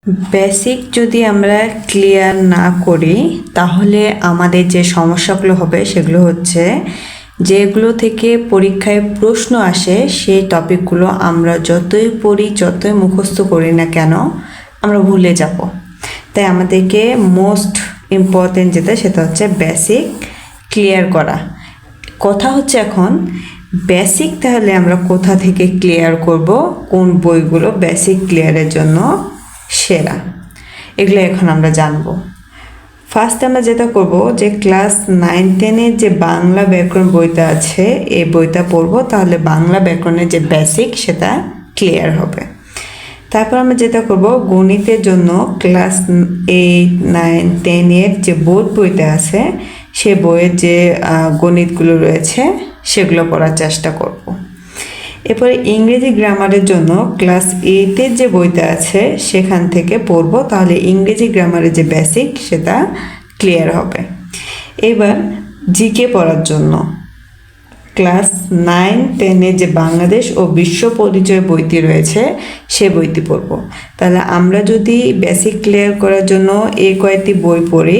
Basic যদি আমরা clear না করি তাহলে আমাদের যে সমস্যাগুলো হবে সেগুলো হচ্ছে যেগুলো থেকে পরীক্ষায় প্রশ্ন আসে সেই টপিকগুলো আমরা যতই পড়ি যতই মুখস্থ করি না কেন আমরা ভুলে যাব। তাই আমাদেরকে মোস্ট ইম্পর্টেন্ট যেটা সেটা হচ্ছে বেসিক ক্লিয়ার করা। কথা হচ্ছে এখন বেসিক তাহলে আমরা কোথা থেকে ক্লিয়ার করব, কোন বইগুলো বেসিক ক্লিয়ারের জন্য সেরা, এগুলো এখন আমরা জানবো। ফার্স্ট আমরা যেটা করব যে ক্লাস 9-10-এর যে বাংলা ব্যাকরণ বইটা আছে এই বইটা পড়বো, তাহলে বাংলা ব্যাকরণের যে বেসিক সেটা ক্লিয়ার হবে। তারপর আমরা যেটা করব গণিতের জন্য ক্লাস 8-9-10-এর যে বোর্ড বইটা আছে সে বইয়ের যে গণিতগুলো রয়েছে সেগুলো পড়ার চেষ্টা করব। এরপরে ইংরেজি গ্রামারের জন্য ক্লাস 8-এর যে বইটা আছে সেখান থেকে পড়ব, তাহলে ইংরেজি গ্রামারের যে বেসিক সেটা ক্লিয়ার হবে। এবার জিকে পড়ার জন্য ক্লাস 9-10-এর যে বাংলাদেশ ও বিশ্ব পরিচয় বইটি রয়েছে সে বইটি পড়ব। তাহলে আমরা যদি বেসিক ক্লিয়ার করার জন্য এই কয়েকটি বই পড়ি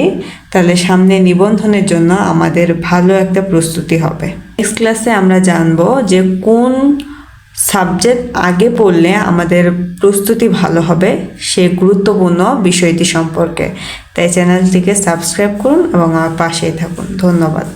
তাহলে সামনে নিবন্ধনের জন্য আমাদের ভালো একটা প্রস্তুতি হবে। নেক্সট ক্লাসে আমরা জানবো যে কোন সাবজেক্ট আগে পড়লে আমাদের প্রস্তুতি ভালো হবে সে গুরুত্বপূর্ণ বিষয়টি সম্পর্কে। তাই চ্যানেলটিকে সাবস্ক্রাইব করুন এবং আমার পাশেই থাকুন। ধন্যবাদ।